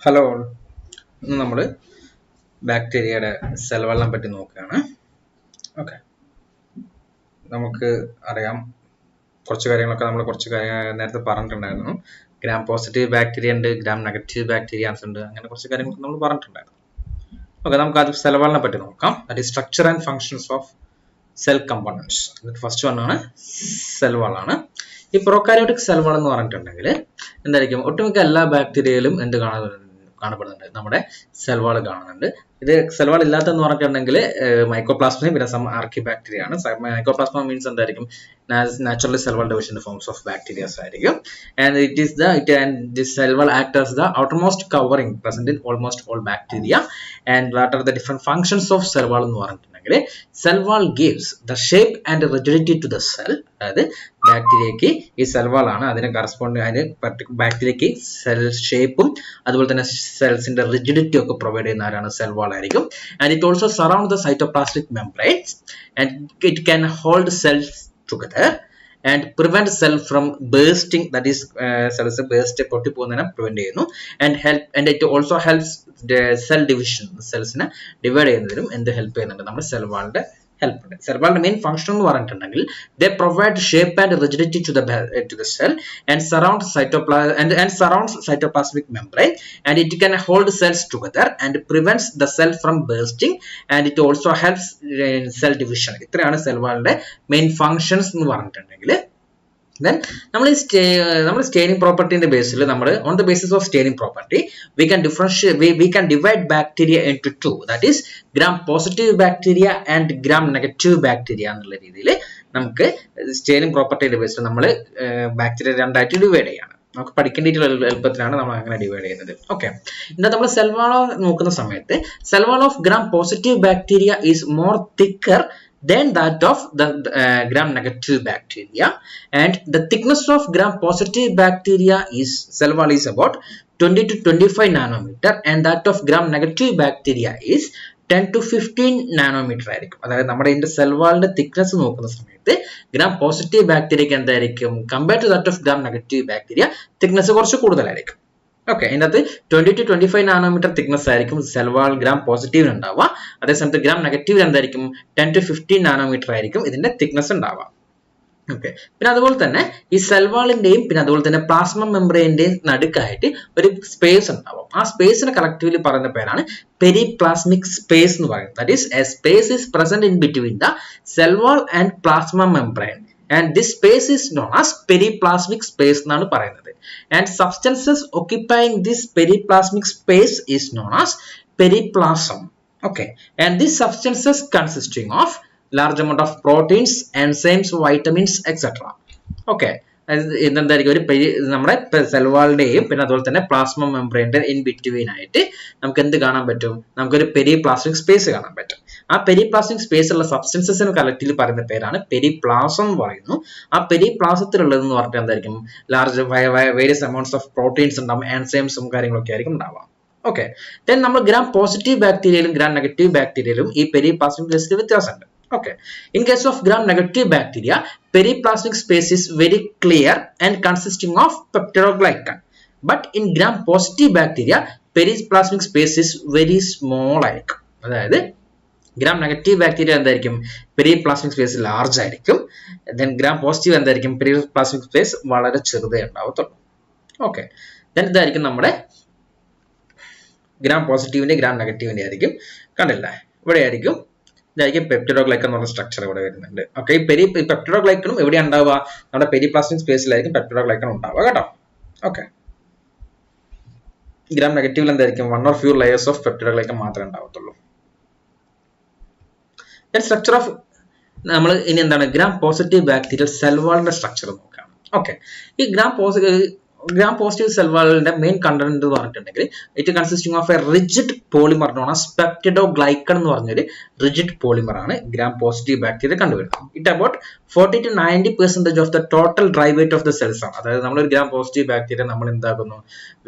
Hello, ഇന്ന് നമ്മൾ ബാക്ടീരിയയുടെ സെൽ വളനെ പറ്റി നോക്കുകയാണ്. ഓക്കെ, നമുക്ക് അറിയാം കുറച്ച് കാര്യങ്ങളൊക്കെ നമ്മൾ നേരത്തെ പറഞ്ഞിട്ടുണ്ടായിരുന്നു. ഗ്രാം പോസിറ്റീവ് ബാക്ടീരിയ ഉണ്ട്, ഗ്രാം നെഗറ്റീവ് ബാക്ടീരിയാസ് ഉണ്ട്, അങ്ങനെ കുറച്ച് കാര്യങ്ങളൊക്കെ നമ്മൾ പറഞ്ഞിട്ടുണ്ടായിരുന്നു. ഓക്കെ, നമുക്ക് ആദ്യം സെൽ വളനെ പറ്റി നോക്കാം. That is structure and functions of cell components. First one ആണ് സെൽ വാളാണ്. ഈ പ്രൊകാരിയോട്ടിക് സെൽ വാൾ എന്ന് പറഞ്ഞിട്ടുണ്ടെങ്കിൽ എന്തായിരിക്കും, ഒട്ടുമിക്ക എല്ലാ ബാക്ടീരിയയിലും എന്ത് കാണപ്പെടുന്നുണ്ട്, നമ്മുടെ സെൽ വാൾ കാണുന്നുണ്ട്. ഇത് സെൽ വാൾ ഇല്ലാത്തെന്ന് പറഞ്ഞിട്ടുണ്ടെങ്കിൽ മൈക്കോപ്ലാസ്മയും പിന്നെ സം ആർക്കി ബാക്ടീരിയ ആണ്. മൈക്കോപ്ലാസ്മ മീൻസ് എന്തായിരിക്കും, naturally cell wall division forms of bacterias ആയിരിക്കും. And this cell wall acts as the outermost covering present in almost all bacteria. And what are the different functions of cell wall എന്ന് പറഞ്ഞിട്ടുണ്ടെങ്കിൽ cell wall gives the shape and rigidity to the cell. അതായത് ബാക്ടീരിയക്ക് ഈ cell wall ആണ് അതിന് corresponding, അതിന് ബാക്ടീരിയക്ക് cell ഷേപ്പും അതുപോലെ തന്നെ സെൽസിന്റെ റിജിഡിറ്റി ഒക്കെ പ്രൊവൈഡ് ചെയ്യുന്ന ആരാണ്, സെൽ വാൾ ആയിരിക്കും. And it also surround the cytoplasmic membranes and it can hold cells together and prevent cell from bursting, that is cells burst പൊട്ടി പോകുന്നതിനെ പ്രിവെന്റ് ചെയ്യുന്നു. and it also helps the cell division, cells നെ divide ചെയ്യുന്നതിനും എന്ത് help ചെയ്യുന്നുണ്ട്, നമ്മുടെ cell വാളിന്റെ help ഉണ്ട്. സെൽ വാളിന്റെ മെയിൻ ഫംഗ്ഷൻ എന്ന് പറഞ്ഞിട്ടുണ്ടെങ്കിൽ they provide shape and rigidity to the cell and surrounds cytoplasmic membrane, and it can hold cells together and prevents the cell from bursting, and it also helps in cell division. ഇത്രയാണ് cell വാളിന്റെ main functions എന്ന് പറഞ്ഞിട്ടുണ്ടെങ്കിൽ. Then നമ്മൾ staining പ്രോപ്പർട്ടിന്റെ ബേസിൽ നമ്മൾ on the basis of staining property we can divide bacteria into two, that is gram positive bacteria and gram negative bacteria എന്നുള്ള രീതിയിൽ നമുക്ക് staining പ്രോപ്പർട്ടിയുടെ ബേസിൽ നമ്മൾ ബാക്ടീരിയ രണ്ടായിട്ട് ഡിവൈഡ് ചെയ്യാണ്. നമുക്ക് പഠിക്കേണ്ടിയിട്ടുള്ള എളുപ്പത്തിലാണ് നമ്മൾ അങ്ങനെ ഡിവൈഡ് ചെയ്യുന്നത്. ഓക്കെ, ഇന്ന് നമ്മൾ സെൽ വാൾ നോക്കുന്ന സമയത്ത് cell wall of gram positive bacteria is more thicker than that of the gram negative bacteria, and the thickness of gram positive bacteria is cell wall is about 20 to 25 nanometer, and that of gram negative bacteria is 10 to 15 nanometre ആയിരിക്കും. അതായത് നമ്മുടെ ഇതിന്റെ cell വാളിന്റെ thickness നോക്കുന്ന സമയത്ത് gram positive ബാക്ടീരിയക്ക് എന്തായിരിക്കും, compare to that of gram negative bacteria thickness കുറച്ച് കൂടുതലായിരിക്കും. ഓക്കെ, ഇതിനകത്ത് 20 to 25 നാനോമീറ്റർ തിക്നെസ് ആയിരിക്കും സെൽ വാൾ ഗ്രാം പോസിറ്റീവിന് ഉണ്ടാവുക. അതേസമയത്ത് ഗ്രാം നെഗറ്റീവ് എന്തായിരിക്കും, 10 to 15 നാനോമീറ്റർ ആയിരിക്കും ഇതിന്റെ തിക്നെസ് ഉണ്ടാവുക. ഓക്കെ, പിന്നെ അതുപോലെ തന്നെ ഈ സെൽ വാളിന്റെയും പിന്നെ അതുപോലെ തന്നെ പ്ലാസ്മ മെംബ്രെയിന്റെയും നടുക്കായിട്ട് ഒരു സ്പേസ് ഉണ്ടാവും. ആ സ്പേസിനെ കളക്റ്റീവ്ലി പറയുന്ന പേരാണ് പെരിപ്ലാസ്മിക് സ്പേസ് എന്ന് പറയുന്നത്. That is A space is present in between the cell wall and plasma membrane, and this space is known as periplasmic space എന്നാണ് പറയുന്നത്. and substances occupying this periplasmic space is known as periplasm. okay, and these substances consisting of large amount of proteins, enzymes, vitamins, etc. okay, ഇതെന്തായിരിക്കും, ഒരു നമ്മുടെ cell വാളിന്റെയും പിന്നെ അതുപോലെ തന്നെ plasma മെംബ്രെയിന്റെ in between ആയിട്ട് നമുക്ക് എന്ത് കാണാൻ പറ്റും, നമുക്കൊരു പെരിപ്ലാസ്മിക് സ്പേസ് കാണാൻ പറ്റും. ആ പെരിപ്ലാസ്മിക് സ്പേസ് ഉള്ള സബ്സ്റ്റൻസസിന് കളക്റ്റീവ്ലി പറയുന്ന പേരാണ് പെരിപ്ലാസം എന്ന് പറയുന്നു. ആ പെരിപ്ലാസത്തിലുള്ളതെന്ന് പറഞ്ഞാൽ എന്തായിരിക്കും, large various amounts of proteins ഉണ്ടാവും, എൻസൈംസും കാര്യങ്ങളൊക്കെ ആയിരിക്കും ഉണ്ടാവുക. ഓക്കെ, ദെൻ നമ്മൾ ഗ്രാം പോസിറ്റീവ് ബാക്ടീരിയയിലും ഗ്രാം നെഗറ്റീവ് ബാക്ടീരിയയിലും ഈ പെരിപ്ലാസ്മിക് സ്പേസിൽ വ്യത്യാസമുണ്ട്. Okay, in case of gram negative bacteria, periplasmic space is very clear and consisting of peptidoglycan. But in gram positive bacteria, periplasmic space is very small ആയിരിക്കും. അതായത് gram negative bacteria എന്തായിരിക്കും, periplasmic space large ആയിരിക്കും. Then gram positive എന്തായിരിക്കും, periplasmic space വളരെ ചെറുതേ ഉണ്ടാവത്തുള്ളൂ. Okay, then ഇതായിരിക്കും നമ്മുടെ gram പോസിറ്റീവിന്റെ gram നെഗറ്റീവിന്റെ ആയിരിക്കും. കണ്ടില്ല, ഇവിടെ ആയിരിക്കും ഇതായിരിക്കും പെപ്റ്റിഡോഗ്ലൈക്കൻ എന്ന് പറഞ്ഞ സ്ട്രക്ചർ ഇവിടെ വരുന്നുണ്ട്. ഓക്കെ, ഈ പെപ്റ്റിഡോഗ്ലൈക്കണും എവിടെ ഉണ്ടാവുക, നമ്മുടെ പെരിപ്ലാസ്മിക് സ്പേസിലായിരിക്കും പെപ്റ്റിഡോഗ്ലൈക്കൺ ഉണ്ടാവുക കേട്ടോ. ഓക്കെ, ഗ്രാം നെഗറ്റീവിൽ എന്തായിരിക്കും, one or few layers of peptidoglycan മാത്രമേ ഉണ്ടാവത്തുള്ളൂ. സ്ട്രക്ചർ ഓഫ് നമ്മൾ ഇനി എന്താണ്, ഗ്രാം പോസിറ്റീവ് ബാക്ടീരിയൽ സെൽ വാളിന്റെ സ്ട്രക്ചർ നോക്കാം. ഓക്കെ, ഈ ഗ്രാം പോസിറ്റീവ് സെൽ വാളിന്റെ മെയിൻ കണ്ടന്റ് എന്ന് പറഞ്ഞിട്ടുണ്ടെങ്കിൽ it consisting of a rigid polymer known as peptidoglycan എന്ന് പറഞ്ഞൊരു റിജിഡ് പോളിമർ ആണ് ഗ്രാം പോസിറ്റീവ് ബാക്ടീരിയ കണ്ടുവരുന്നത്. It about 40 to 90% of the total dry weight of the cells ആണ്. അതായത് നമ്മളൊരു ഗ്രാം പോസിറ്റീവ് ബാക്ടീരിയ നമ്മൾ എന്താക്കുന്നു,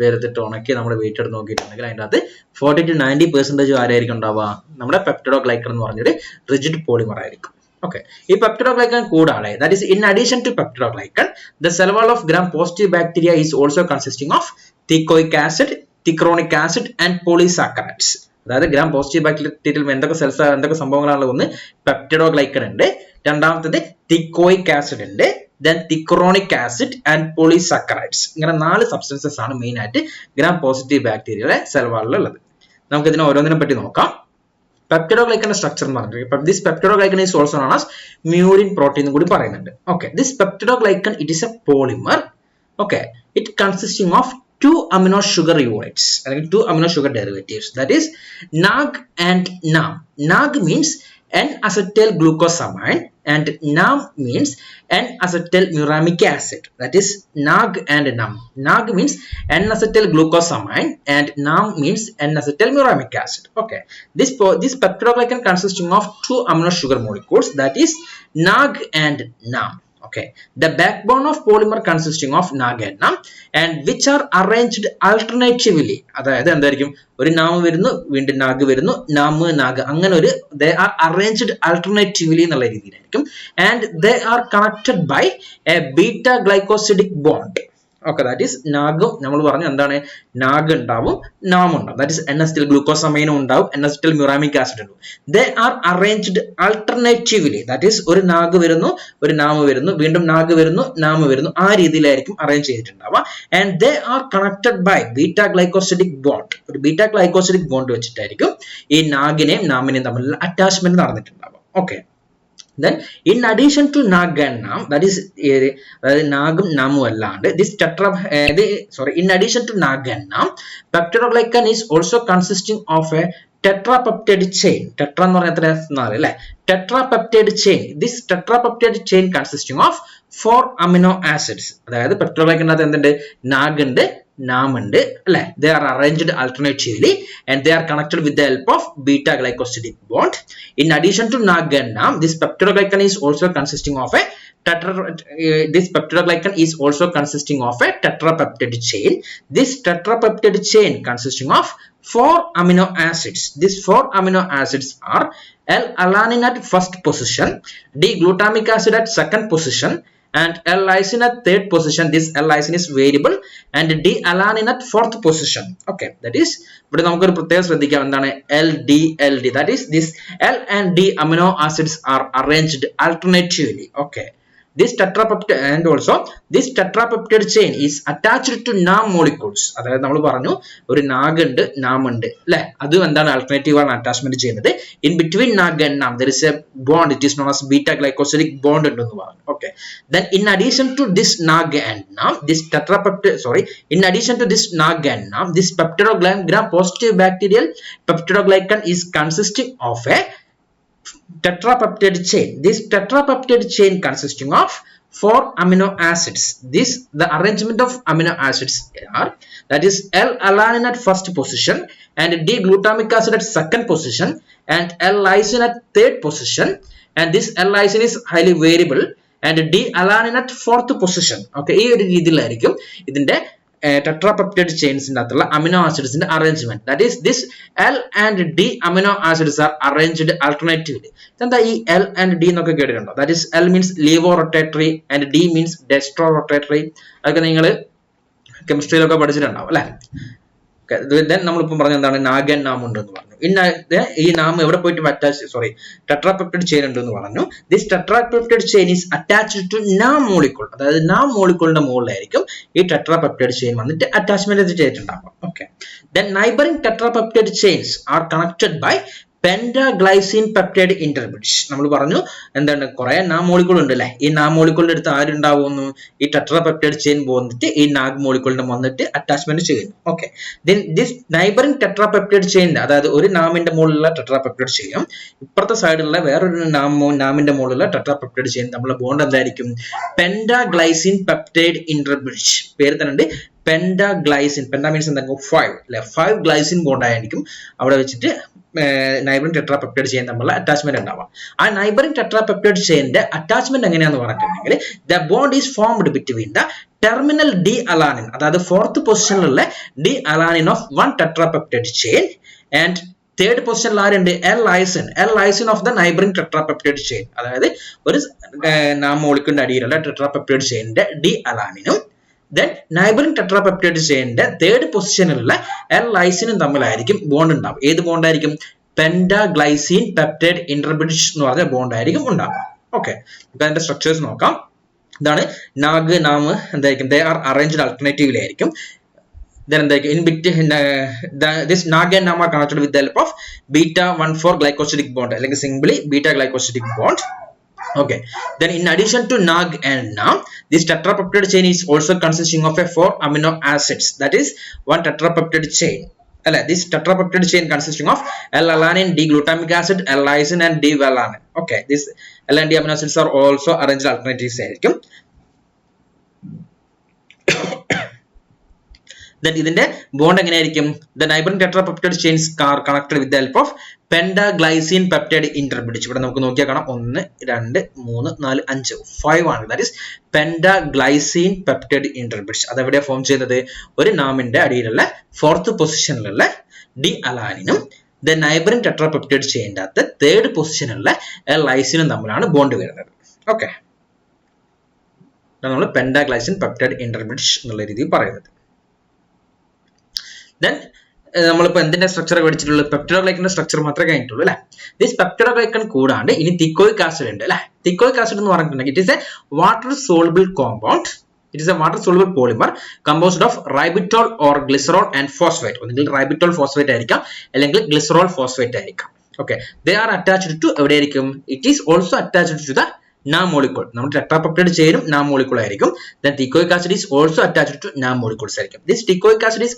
വേർതിട്ട് ഉണക്കി നമ്മൾ വെയിറ്റ് എടുത്ത് നോക്കിയിട്ടുണ്ടെങ്കിൽ അതിൻ്റെ അകത്ത് 40 to 90% ആരായിരിക്കും ഉണ്ടാവുക, നമ്മുടെ പെപ്റ്റിഡോഗ്ലൈക്കൺ എന്ന് പറഞ്ഞൊരു റിജിഡ് പോളിമർ ആയിരിക്കും. Okay, ഈ പെപ്റ്റിഡോഗ്ലൈക്കൺ കൂടാതെ, that is in addition to peptidoglycan, the cell wall of gram positive bacteria is also consisting of teichoic acid, teichuronic acid and polysaccharides. അതായത് ഗ്രാം പോസിറ്റീവ് ബാക്ടീരിയൽ എന്തൊക്കെ സെൽസ് എന്തൊക്കെ സംഭവങ്ങളാണ്? ഒന്ന് പെപ്റ്റിഡോഗ്ലൈക്കൻ ഉണ്ട്, രണ്ടാമത്തത് തിക്കോയിക് ആസിഡ് ഉണ്ട്, then teichuronic acid and polysaccharides. ഇങ്ങനെ 4 substances ആണ് മെയിൻ ആയിട്ട് ഗ്രാം പോസിറ്റീവ് ബാക്ടീരിയയിലെ സെൽ വാളിൽ ഉള്ളത്. നമുക്ക് ഇതിനെ ഓരോന്നിനെ പറ്റി നോക്കാം. പെപ്റ്റിഡോഗ്ലൈക്കന്റെ സ്ട്രക്ചർ എന്ന് പറഞ്ഞിട്ട് this peptidoglycan is also known as murine protein എന്ന് കൂടി പറയുന്നുണ്ട്. Okay, this peptidoglycan it is A polymer. Okay, it consisting of 2 amino sugar units, അല്ലെങ്കിൽ 2 amino sugar derivatives, that is NAG and NAM. NAG means N-acetyl glucosamine and NAM means N-acetyl muramic acid, that is NAG and NAM. NAG means N-acetyl glucosamine and NAM means N-acetyl muramic acid. Okay, this peptidoglycan consisting of 2 amino sugar molecules, that is NAG and NAM. Okay, the backbone of polymer consisting of NAG and NAM and which are arranged alternatively. അതായത് എന്തായിരിക്കും? ഒരു നാം വരുന്നു, വീണ്ടും നാഗ് വരുന്നു, നാം നാഗ്, അങ്ങനെ ഒരു they are arranged alternatively എന്നുള്ള രീതിയിലായിരിക്കും. And they are connected by a beta glycosidic bond. Okay, that is നാഗും നമ്മൾ പറഞ്ഞു എന്താണ്? നാഗ് ഉണ്ടാവും, നാം ഉണ്ടാവും, that is N-acetyl glucosamine ഉണ്ടാവും, N-acetyl muramic acid ഉണ്ടാവും. They are arranged alternatively, that is ഒരു നാഗ് വരുന്നു, ഒരു നാം വരുന്നു, വീണ്ടും നാഗ് വരുന്നു, നാം വരുന്നു, ആ രീതിയിലായിരിക്കും അറേഞ്ച് ചെയ്തിട്ടുണ്ടാവുക. And they are connected by beta glycosidic bond. ഒരു ബീറ്റ ഗ്ലൈക്കോസിഡിക് ബോണ്ട് വെച്ചിട്ടായിരിക്കും ഈ നാഗിനെയും നാമിനെയും തമ്മിലുള്ള അറ്റാച്ച്മെന്റ് നടന്നിട്ടുണ്ടാവുക. Okay, then in addition to NAG and NAM, that is നാഗും നാമും അല്ലാണ്ട് in addition to NAG and NAM, peptidoglycan is also consisting of a tetrapeptide chain. Tetra എന്ന് പറഞ്ഞാൽ എത്ര? 4 അല്ലേ? Tetrapeptide chain. This tetrapeptide chain consisting of 4 amino acids. അതായത് പെപ്റ്റിഡോഗ്ലൈക്കനകത്ത് എന്തുണ്ട്? നാഗ് ഉണ്ട്, നാം ഉണ്ട് അല്ലെ? They are arranged alternatively and they are connected with the help of beta glycosidic bond. In addition to NAG and NAM, this peptidoglycan is also consisting of a tetrapeptide chain. This tetrapeptide chain consisting of 4 amino acids. These 4 amino acids are L-alanine at first position, D-glutamic acid at second position, and L-lysine at third position. This L-lysine is variable, and D-alanine at fourth position. Okay, that is ഇവിടെ നമുക്കൊരു പ്രത്യേകം ശ്രദ്ധിക്കാം എന്താണ്? LD. That is this L and D amino acids are arranged alternatively. Okay, this tetrapeptide and also this tetrapeptide chain is attached to NAM molecules. അതായത് നമ്മൾ പറഞ്ഞു ഒരു നാഗ് ഉണ്ട്, നാം ഉണ്ട് അല്ലെ? അത് എന്താണ്? ആൾട്ടർനേറ്റീവ് ആണ് അറ്റാച്ച്മെന്റ് ചെയ്യുന്നത്. ഇൻ ബിറ്റ്വീൻ നാഗ് ആൻഡ് നാം there is a bond, it is known as beta glycosidic bond ഉണ്ടെന്ന് പറഞ്ഞു. Okay, then in addition to this NAG and NAM, this in addition to this NAG and NAM, this gram positive bacterial peptidoglycan is consisting of a tetrapeptide chain. This tetrapeptide chain consisting of 4 amino acids. The arrangement of amino acids are, that is L-alanine at first position and D-glutamic acid at second position and L-lysine at third position, and this L-lysine is highly variable and D-alanine at fourth position. Okay, ഈ ഒരു രീതിയിലായിരിക്കും ഇതിന്റെ tetrapeptide chains അകത്തുള്ള amino acids ന്റെ arrangement. That is this L and D amino acids are arranged alternatively. എന്താ ഈ L and D എന്നൊക്കെ കേട്ടിട്ടുണ്ടോ? That is L means levorotatory and D means destrorotatory. അതൊക്കെ നിങ്ങൾ കെമിസ്ട്രിയിലൊക്കെ പഠിച്ചിട്ടുണ്ടാവും അല്ലെ? Then നമ്മളിപ്പം പറഞ്ഞ എന്താണ്? നാഗ് ആൻഡ് നാം ഉണ്ടെന്ന് പറഞ്ഞു. ഈ നാം എവിടെ പോയിട്ട് tetrapeptide chain ഉണ്ടെന്ന് പറഞ്ഞു. This tetrapeptide chain is attached to NAM molecule. അതായത് NAM moleculeന്റെ മുകളിലായിരിക്കും ഈ tetrapeptide chain വന്നിട്ട് അറ്റാച്ച്മെന്റ് ചെയ്തിട്ടുണ്ടാവും. Okay, then neighboring tetrapeptide chains are connected by pentaglycine peptide intermediates. നമ്മൾ പറഞ്ഞു എന്താണ്? കുറെ നാം മോളിക്യൂൾ ഉണ്ട് അല്ലെ? ഈ നാം മോളിക്യൂളിന്റെ അടുത്ത് ആരുണ്ടാവുന്നു? ഈ ടെട്രാപെപ്റ്റൈഡ് ചെയിൻ പോന്നിട്ട് ഈ നാഗ് മോളിക്യൂളിന്റെ വന്നിട്ട് അറ്റാച്ച്മെന്റ് ചെയ്യുന്നു. Okay, then this neighboring tetrapeptide chain, അതായത് ഒരു നാമിന്റെ മുകളിലുള്ള ടെട്രാപെപ്റ്റൈഡ് ചെയിനും ഇപ്പുറത്തെ സൈഡിലുള്ള വേറൊരു നാമിന്റെ മുകളിലുള്ള ടെട്രാപെപ്റ്റൈഡ് ചെയിൻ തമ്മിലുള്ള ബോണ്ട് എന്തായിരിക്കും? pentaglycine peptide intermediate. പേര് തന്നെ ഉണ്ട് pentaglycine. penta means എന്താ? 5 അല്ലെ? 5 ഗ്ലൈസിൻ ബോണ്ട് ആയിരിക്കും അവിടെ വെച്ചിട്ട് നൈബറിംഗ് ടെട്രാപെപ്റ്റൈഡ് ചെയിൻ തമ്മിലുള്ള അറ്റാച്ച്മെന്റ് ഉണ്ടാവാം. ആ നൈബറിംഗ് ടെട്രാപെപ്റ്റൈഡ് ചെയിന്റെ അറ്റാച്ച്മെന്റ് എങ്ങനെയാന്ന് പറഞ്ഞിട്ടുണ്ടെങ്കിൽ the bond is formed between the terminal D alanine, അതായത് ഫോർത്ത് പൊസിഷനിലുള്ള D alanine of one tetrapeptide chain and third പൊസിഷനിൽ ആരുണ്ട്? L-lysine of the neighbouring tetrapeptide chain. അതായത് ഒരു മോളിക്യൂളിന്റെ അടിയിലുള്ള ടെട്രാപെപ്റ്റൈഡ് ചെയിനിന്റെ ഡി അലാനിനും then neighboring tetrapeptide ചെയിനിന്റെ തേർഡ് പൊസിഷനിലുള്ള എൽ ലൈസിനും തമ്മിലായിരിക്കും ബോണ്ട് ഉണ്ടാവും. ഏത് ബോണ്ട് ആയിരിക്കും? പെന്റാഗ്ലൈസിൻ പെപ്റ്റൈഡ് ഇന്റർബ്രിഡ്ജ് എന്ന് പറഞ്ഞ ബോണ്ട് ആയിരിക്കും ഉണ്ടാവുക. ഓക്കെ, ഇപ്പൊ അതിന്റെ സ്ട്രക്ചേഴ്സ് നോക്കാം. ഇതാണ് നാഗ് നാമ് എന്തായിരിക്കും? ദേ ആർ അറേഞ്ച്ഡ് ആൾട്ടർനേറ്റീവ്ലി ആയിരിക്കും. Then in between this NAG and NAM are connected with the help of beta 1,4 glycosidic bond, like simply beta glycosidic bond. Okay, then in addition to NAG and NAM, this tetrapeptide chain is also consisting of a 4 amino acids, that is one tetrapeptide chain. This tetrapeptide chain consisting of L-alanine, D-glutamic acid, L-lysine and D-valine. Okay, this L and D amino acids are also arranged alternatives. Then ഇതിന്റെ bond എങ്ങനെയായിരിക്കും? The neighboring tetrapeptide chains are connected with the help of pentaglycine peptide interbridge. ഇവിടെ നമുക്ക് നോക്കിയാൽ കാണാം 1 2 3 4 5 5 ആണ്. That is pentaglycine peptide interbridge. അത് എവിടെയാണ് form ചെയ്യുന്നത്? ഒരു നാമിന്റെ അടിയിലുള്ള 4th പൊസിഷനിലുള്ള D-alanine the neighboring tetrapeptide chain അകത്ത് 3rd പൊസിഷനിലുള്ള L-lysine തമ്മിലാണ് ബോണ്ട് വരുന്നത്. ഓക്കെ, നമ്മൾ pentaglycine peptide interbridge എന്നുള്ള രീതിയിൽ പറയുന്നത്. Then നമ്മളിപ്പോ എന്തിന്റെ സ്ട്രക്ചർ പഠിച്ചിട്ടുള്ളത്? പെപ്റ്റിഡോഗ്ലൈക്കന്റെ സ്ട്രക്ചർ മാത്രമേ കഴിഞ്ഞിട്ടുള്ളൂ അല്ലെ. ദിസ് പെപ്റ്റിഡോഗ്ലൈക്കൻ കൂടാണ്ട് ഇനി തിക്കോയിക് ആസിഡ് ഉണ്ട് അല്ലെ. തിക്കോയിക് ആസിഡ് എന്ന് പറഞ്ഞിട്ടുണ്ടെങ്കിൽ it is a water soluble compound. It is a water soluble polymer composed of ribitol or glycerol and phosphate. ഒന്നുകിൽ റൈബിറ്റോൾ ഫോസ്ഫേറ്റ് ആയിരിക്കാം, അല്ലെങ്കിൽ ഗ്ലിസറോൾ ഫോസ്ഫേറ്റ് ആയിരിക്കാം. Okay, they are attached to എവിടെയായിരിക്കും? It is also attached to the NAM molecule. നമ്മുടെ tetrapeptide ചെയിനും NAM molecule ആയിരിക്കും. Then teichoic acid is also attached to NAM molecules ആയിരിക്കും. This teichoic acid is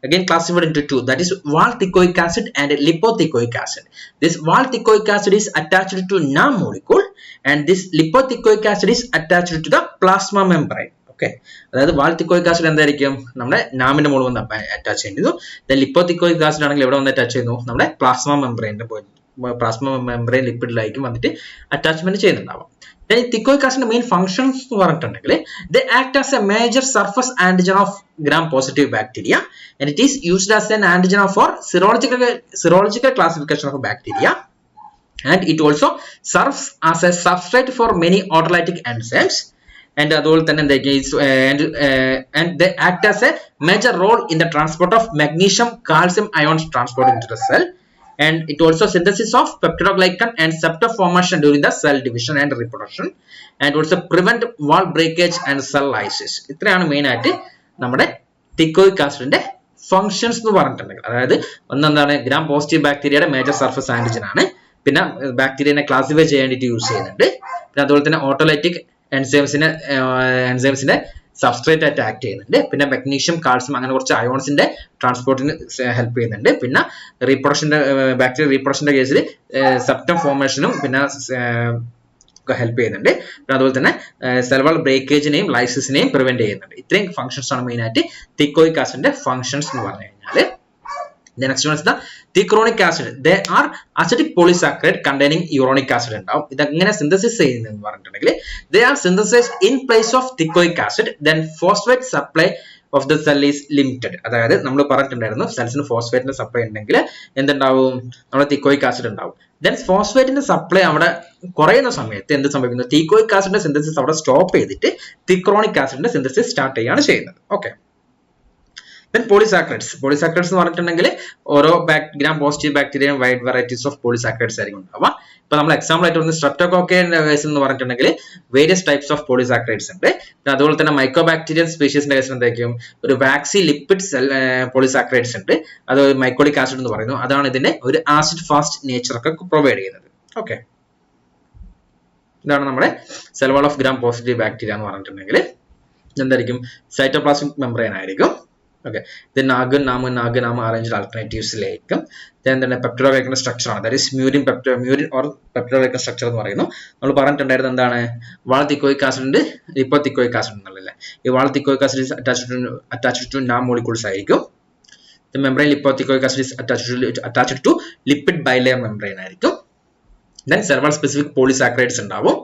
again classified into two, that is wall teichoic acid and lipoteichoic acid. This wall teichoic acid is attached to NAM molecule and this lipoteichoic acid is attached to the plasma membrane. Okay, അതായത് വാൾ തിക്കോയിക് acid എന്തായിരിക്കും? നമ്മുടെ നാമിന്റെ മുകളിൽ വന്ന് attach ചെയ്യുന്നു. Then lipoteichoic acid ആണെങ്കിൽ എവിടെ വന്ന് attach ചെയ്യുന്നു? നമ്മുടെ പ്ലാസ്മ മെംബ്രെയിനിന്റെ പ്ലാസ്മ മെംബ്രെയിൻ ലിപ്പിഡിലായിരിക്കും വന്നിട്ട് അറ്റാച്ച്മെന്റ് ചെയ്യുന്നുണ്ടാവും. Then teichoic acid main functions എന്ന് പറഞ്ഞിട്ടുണ്ടെങ്കിൽ they act as a major surface antigen of gram positive bacteria and it is used as an antigen for serological classification of bacteria and it also serves as a substrate for many autolytic enzymes and അതുപോലെ തന്നെ and they act as a major role in the transport of magnesium calcium ions transport into the cell and it also synthesis of peptidoglycan and septa formation during the cell division and reproduction and also prevent wall breakage and cell lysis. ഇത്രയാണ് main ആയിട്ട് നമ്മുടെ teichoic acidന്റെ functions എന്ന് പറഞ്ഞിട്ടുണ്ടെങ്കിൽ. അതായത് ഒന്നെന്താണ്? Gram positive ബാക്ടീരിയയുടെ major surface antigen ആണ്. പിന്നെ ബാക്ടീരിയനെ classify ചെയ്യാൻ വേണ്ടിയിട്ട് യൂസ് ചെയ്യുന്നുണ്ട്. പിന്നെ അതുപോലെ തന്നെ ഓട്ടോലൈറ്റിക് എൻസൈംസിന്റെ സബ്സ്ട്രേറ്റ് ആയിട്ട് ആക്ട് ചെയ്യുന്നുണ്ട്. പിന്നെ മെഗ്നീഷ്യം, കാൽസ്യം അങ്ങനെ കുറച്ച് അയോൺസിന്റെ ട്രാൻസ്പോർട്ടിന് ഹെൽപ്പ് ചെയ്യുന്നുണ്ട്. പിന്നെ റീപ്രൊഡക്ഷന്റെ ബാക്ടീരിയ റീപ്രൊഡക്ഷന്റെ കേസിൽ സെപ്റ്റം ഫോർമേഷനും പിന്നെ ഹെൽപ്പ് ചെയ്യുന്നുണ്ട്. പിന്നെ അതുപോലെ തന്നെ സെൽ വാൾ ബ്രേക്കേജിനെയും ലൈസിസിനെയും പ്രിവെന്റ് ചെയ്യുന്നുണ്ട്. ഇത്രയും ഫംഗ്ഷൻസ് ആണ് മെയിൻ ആയിട്ട് teichoic acidന്റെ ഫംഗ്ഷൻസ് എന്ന് പറഞ്ഞു കഴിഞ്ഞാൽ. The next one is the thichronic acid. They are acidic polysaccharide containing uronic acid ഉണ്ടാവും. ഇതെങ്ങനെ സിന്തസിസ് ചെയ്യുന്നതെന്ന് പറഞ്ഞിട്ടുണ്ടെങ്കിൽ they are synthesized in place of teichoic acid. Then phosphate supply of the cell is limited. അതായത് നമ്മൾ പറഞ്ഞിട്ടുണ്ടായിരുന്നു സെൽസിന് ഫോസ്ഫേറ്റിന്റെ supply ഉണ്ടെങ്കിൽ എന്തുണ്ടാവും? നമ്മുടെ teichoic acid ഉണ്ടാവും. Then ഫോസ്ഫേറ്റിന്റെ സപ്ലൈ അവിടെ കുറയുന്ന സമയത്ത് എന്ത് സംഭവിക്കുന്നു? teichoic acidന്റെ സിന്തസിസ് അവിടെ സ്റ്റോപ്പ് ചെയ്തിട്ട് thichronic acidന്റെ സിന്തസിസ് സ്റ്റാർട്ട് ചെയ്യാണ് ചെയ്യുന്നത്. ഓക്കെ, then polysaccharides എന്ന് പറഞ്ഞിട്ടുണ്ടെങ്കിൽ ഓരോ ഗ്രാം പോസിറ്റീവ് ബാക്ടീരിയയും വൈഡ് വെറൈറ്റീസ് ഓഫ് polysaccharides ആയിരിക്കും ഉണ്ടാവുക. ഇപ്പൊ നമ്മൾ എക്സാമ്പിൾ ആയിട്ട് പറഞ്ഞ സ്ട്രെപ്റ്റോകോക്കയുടെ കേസ് എന്ന് പറഞ്ഞിട്ടുണ്ടെങ്കിൽ വേരിയസ് ടൈപ്സ് ഓഫ് polysaccharides ഉണ്ട്. അതുപോലെ തന്നെ മൈക്രോബാക്ടീരിയൽ സ്പീഷീസിന്റെ കേസിൽ എന്തായിരിക്കും? ഒരു വാക്സി ലിപ്പിഡ് polysaccharides ഉണ്ട്. അത് മൈക്കോളിക് ആസിഡ് എന്ന് പറയുന്നു. അതാണ് ഇതിന്റെ ഒരു ആസിഡ് ഫാസ്റ്റ് നേച്ചർ ഒക്കെ പ്രൊവൈഡ് ചെയ്യുന്നത്. ഓക്കെ, ഇതാണ് നമ്മുടെ cell wall of gram positive bacteria എന്ന് പറഞ്ഞിട്ടുണ്ടെങ്കിൽ എന്തായിരിക്കും? സൈറ്റോപ്ലാസ്മിക് മെംബ്രെയിൻ ആയിരിക്കും. Okay, then NAG and NAM arranged alternatives-ലേക്കും എന്താണ് പെപ്റ്റിഡോഗ്ലൈക്കന്റെ സ്ട്രക്ചർ ആണ്. That is murein or peptidoglycan structure എന്ന് പറയുന്നു. നമ്മൾ പറഞ്ഞിട്ടുണ്ടായിരുന്നത് എന്താണ്? വാൾ തിക്കോയിക് ആസിഡ് ഉണ്ട്, ലിപ്പോതിക്കോയിക് ആസിഡ് എന്നുള്ളതല്ലേ. ഈ വാൾ തിക്കോയിക് acid is attached to NAM molecules ആയിരിക്കും. The membrane lipoic acid is attached to lipid bilayer membrane ആയിരിക്കും. Then cell wall specific polysaccharides ഉണ്ടാവും.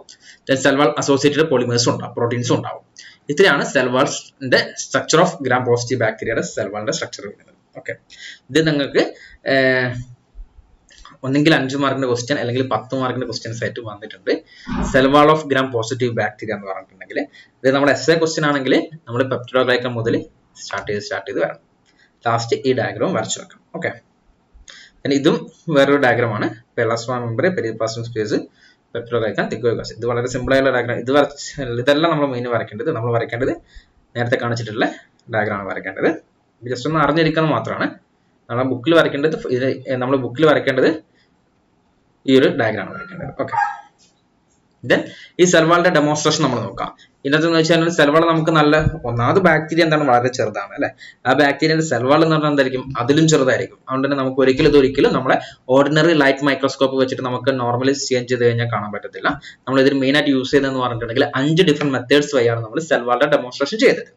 Then cell wall associated polymers ഉണ്ടാവും, പ്രോട്ടീൻസും ഉണ്ടാവും. ഇത്രയാണ് സെൽ വാളിന്റെ സ്ട്രക്ചർ ഓഫ് ഗ്രാം പോസിറ്റീവ് ബാക്ടീരിയയുടെ cell വാളിന്റെ structure വരുന്നത്. ഓക്കെ, ഇത് നിങ്ങൾക്ക് ഒന്നെങ്കിൽ 5 മാർക്കിന്റെ ക്വസ്റ്റ്യൻ അല്ലെങ്കിൽ 10 മാർക്കിന്റെ ക്വസ്റ്റ്യൻസ് ആയിട്ട് വന്നിട്ടുണ്ട്. Cell wall of gram positive bacteria എന്ന് പറഞ്ഞിട്ടുണ്ടെങ്കിൽ ഇത് നമ്മുടെ എസ്എ ക്വസ്റ്റ്യൻ ആണെങ്കിൽ നമ്മൾ പെപ്റ്റിഡോഗ്ലൈക്കൻ മുതൽ സ്റ്റാർട്ട് ചെയ്ത് വരണം. ലാസ്റ്റ് ഈ ഡയഗ്രാം വരച്ചു വെക്കണം. ഓക്കെ, ഇതും വേറൊരു ഡയഗ്രാമാണ്. പെലാസ്മ മെമ്പർ, പെരിപ്ലാസ്മം സ്പേസ്, പെപ്റ്റിഡോഗ്ലൈക്കൻ, തിക്കോയിക് ആസിഡ്. ഇത് വളരെ സിമ്പിൾ ആയിട്ടുള്ള ഡയഗ്രാം. ഇതെല്ലാം നമ്മൾ മെയിൻ വരയ്ക്കേണ്ടത്. നമ്മൾ വരയ്ക്കേണ്ടത് നേരത്തെ കാണിച്ചിട്ടുള്ള ഡയഗ്രാമാണ് വരയ്ക്കേണ്ടത്. ജസ്റ്റ് ഒന്ന് അറിഞ്ഞിരിക്കുന്നത് മാത്രമാണ്. നമ്മുടെ ബുക്കിൽ വരയ്ക്കേണ്ടത് ഈ ഒരു ഡയഗ്രാമാണ് വരയ്ക്കേണ്ടത്. ഓക്കെ, ദെൻ ഈ സെൽവാളിന്റെ ഡെമോൺസ്ട്രേഷൻ നമ്മൾ നോക്കാം. ഇതിനകത്ത് എന്ന് വെച്ചാൽ സെൽവാൾ നമുക്ക് നല്ല ഒന്നാമത് ബാക്ടീരിയ എന്താണ് വളരെ ചെറുതാണ് അല്ലെ. ആ ബാക്ടീരിയയുടെ സെൽവാൾ എന്ന് പറഞ്ഞാൽ എന്തായിരിക്കും, അതിലും ചെറുതായിരിക്കും. അതുകൊണ്ട് തന്നെ നമുക്ക് ഒരിക്കലും നമ്മളെ ഓർഡിനറി ലൈറ്റ് മൈക്രോസ്കോപ്പ് വെച്ചിട്ട് നമുക്ക് നോർമലി സ്കാൻ ചെയ്ത് കഴിഞ്ഞാൽ കാണാൻ പറ്റത്തില്ല. നമ്മൾ ഇതിൽ മെയിൻ ആയിട്ട് യൂസ് ചെയ്തതെന്ന് പറഞ്ഞിട്ടുണ്ടെങ്കിൽ 5 ഡിഫറെന്റ് മെത്തേഡ്സ് വഴിയാണ് നമ്മൾ സെൽവാളിന്റെ ഡെമോൺസ്ട്രേഷൻ ചെയ്തത്.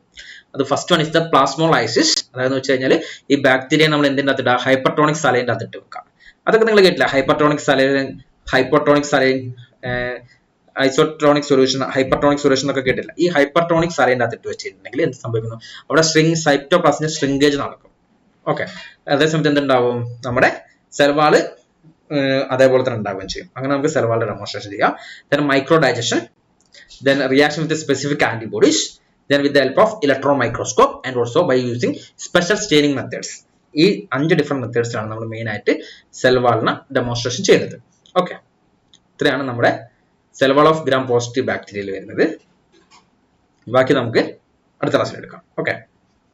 അത് ഫസ്റ്റ് വൺ ഇസ് ദ പ്ലാസ്മോളൈസിസ്. അതായത് വെച്ച് കഴിഞ്ഞാൽ ഈ ബാക്ടീരിയ നമ്മൾ എന്തിൻ്റെ അകത്തിട്ട് ഹൈപ്പർട്ടോണിക് സലൈൻ്റെ അകത്തിട്ട് വെക്കാം. അതൊക്കെ നിങ്ങൾ കേട്ടില്ല, hypertonic saline, hypotonic saline, isotonic solution, hypertonic solution ഒക്കെ കേട്ടില്ല. ഈ ഹൈപ്പർട്ടോണിക് സലൈൻ്റെ അകത്തിട്ട് വെച്ചിട്ടുണ്ടെങ്കിൽ എന്ത് സംഭവിക്കുന്നു, അവിടെ സൈറ്റോപ്ലാസ്മിന്റെ ശ്രിങ്കേജ് നടക്കും. ഓക്കെ, അതേസമയത്ത് എന്തുണ്ടാവും, നമ്മുടെ സെൽവാള് അതേപോലെ തന്നെ ഉണ്ടാവുകയും ചെയ്യും. അങ്ങനെ നമുക്ക് സെൽവാളിന്റെ ഡെമോൺസ്ട്രേഷൻ ചെയ്യാം. Then micro digestion, then reaction with specific antibodies, then with the help of electron microscope and also by using special staining methods. ഈ 5 ഡിഫറെന്റ് മെത്തേഡ്സിലാണ് നമ്മൾ മെയിൻ ആയിട്ട് സെൽവാളിനെ ഡെമോൺസ്ട്രേഷൻ ചെയ്യുന്നത്. ഓക്കെ, ഇത്രയാണ് നമ്മുടെ സെൽവാൾ ഓഫ് ഗ്രാം പോസിറ്റീവ് ബാക്ടീരിയയിൽ വരുന്നത്. ബാക്കി നമുക്ക് അടുത്ത ക്ലാസ്സിൽ എടുക്കാം. ഓക്കെ.